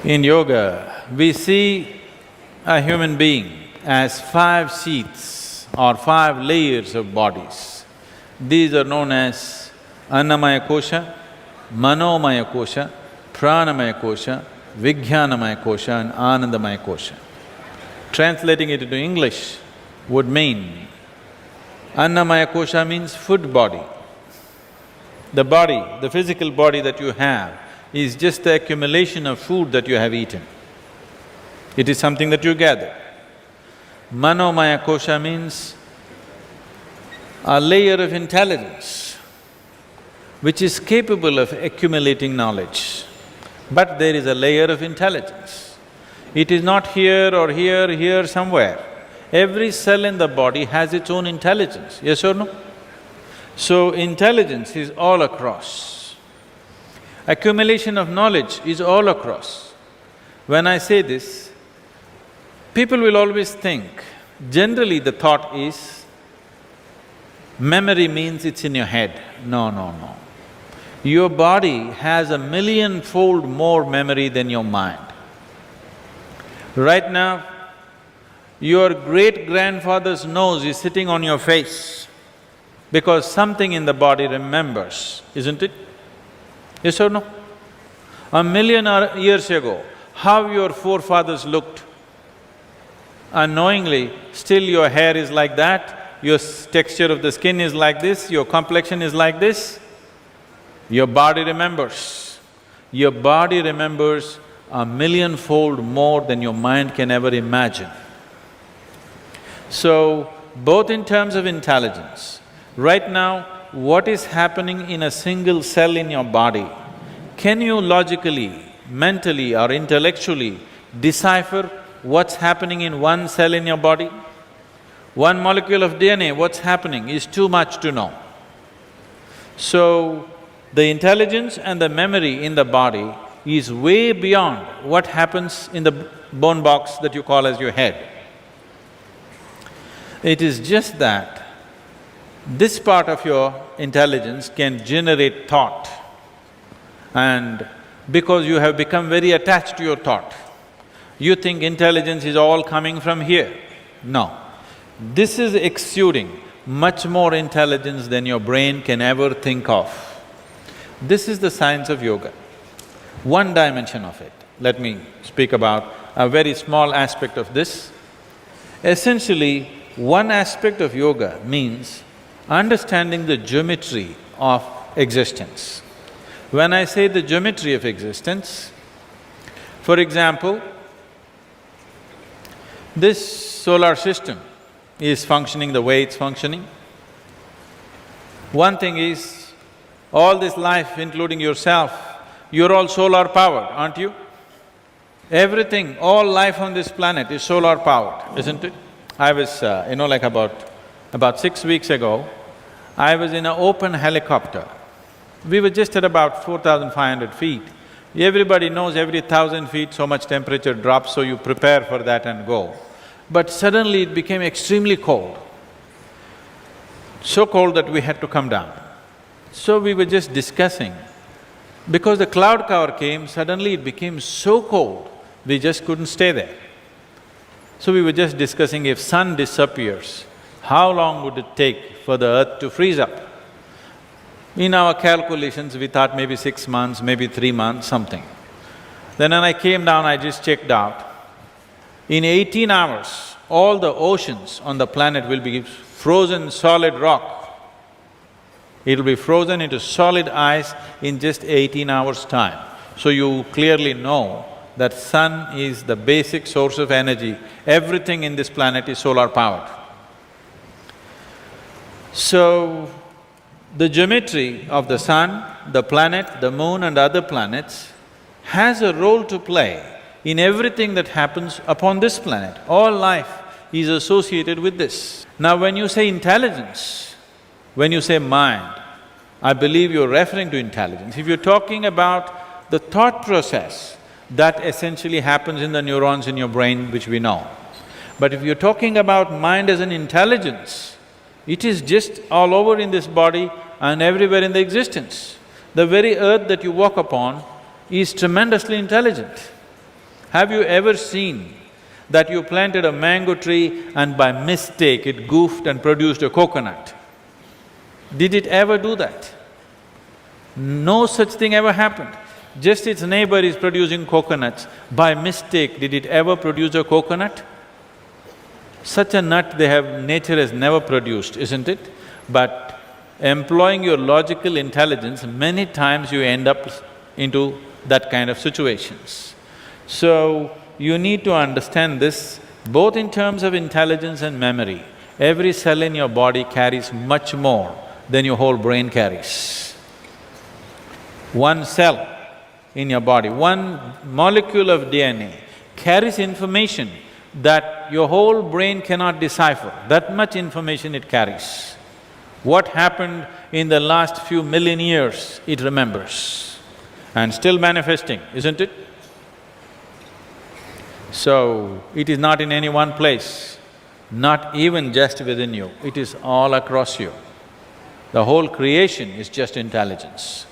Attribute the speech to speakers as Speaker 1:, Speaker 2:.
Speaker 1: In yoga, we see a human being as 5 sheaths or 5 layers of bodies. These are known as Annamaya Kosha, Manomaya Kosha, Pranamaya Kosha, Vijnanamaya Kosha and Anandamaya Kosha. Translating it into English would mean, Annamaya Kosha means food body. The body, the physical body that you have is just the accumulation of food that you have eaten. It is something that you gather. Manomaya Kosha means a layer of intelligence which is capable of accumulating knowledge. But there is a layer of intelligence. It is not here or here somewhere. Every cell in the body has its own intelligence, yes or no? So intelligence is all across. Accumulation of knowledge is all across. When I say this, people will always think, generally the thought is, memory means it's in your head. No, no, no. Your body has 1,000,000-fold more memory than your mind. Right now, your great-grandfather's nose is sitting on your face because something in the body remembers, isn't it? Yes or no? 1,000,000 years ago, how your forefathers looked, unknowingly, still your hair is like that, your texture of the skin is like this, your complexion is like this, your body remembers. Your body remembers 1,000,000-fold more than your mind can ever imagine. So, both in terms of intelligence, right now, what is happening in a single cell in your body, can you logically, mentally or intellectually decipher what's happening in one cell in your body? One molecule of DNA, what's happening is too much to know. So, the intelligence and the memory in the body is way beyond what happens in the bone box that you call as your head. It is just that this part of your intelligence can generate thought, and because you have become very attached to your thought, you think intelligence is all coming from here. No. This is exuding much more intelligence than your brain can ever think of. This is the science of yoga, one dimension of it. Let me speak about a very small aspect of this. Essentially, one aspect of yoga means understanding the geometry of existence. When I say the geometry of existence, for example, this solar system is functioning the way it's functioning. One thing is, all this life, including yourself, you're all solar powered, aren't you? Everything, all life on this planet is solar powered, isn't it? I was, like about 6 weeks ago, I was in an open helicopter. We were just at about 4,500 feet. Everybody knows every 1,000 feet so much temperature drops, so you prepare for that and go. But suddenly it became extremely cold. So cold that we had to come down. So we were just discussing, because the cloud cover came, suddenly it became so cold, we just couldn't stay there. So we were just discussing, if sun disappears, how long would it take for the earth to freeze up? In our calculations, we thought maybe 6 months, maybe 3 months, something. Then when I came down, I just checked out. In 18 hours, all the oceans on the planet will be frozen solid rock. It'll be frozen into solid ice in just 18 hours' time. So you clearly know that sun is the basic source of energy. Everything in this planet is solar powered. So, the geometry of the sun, the planet, the moon and other planets has a role to play in everything that happens upon this planet. All life is associated with this. Now when you say intelligence, when you say mind, I believe you're referring to intelligence. If you're talking about the thought process, that essentially happens in the neurons in your brain, which we know. But if you're talking about mind as an intelligence, it is just all over in this body and everywhere in the existence. The very earth that you walk upon is tremendously intelligent. Have you ever seen that you planted a mango tree and by mistake it goofed and produced a coconut? Did it ever do that? No such thing ever happened. Just its neighbor is producing coconuts. By mistake, did it ever produce a coconut? Such a nut nature has never produced, isn't it? But employing your logical intelligence, many times you end up into that kind of situations. So, you need to understand this both in terms of intelligence and memory. Every cell in your body carries much more than your whole brain carries. One cell in your body, one molecule of DNA carries information that your whole brain cannot decipher. That much information it carries. What happened in the last few million years, it remembers and still manifesting, isn't it? So, it is not in any one place, not even just within you, it is all across you. The whole creation is just intelligence.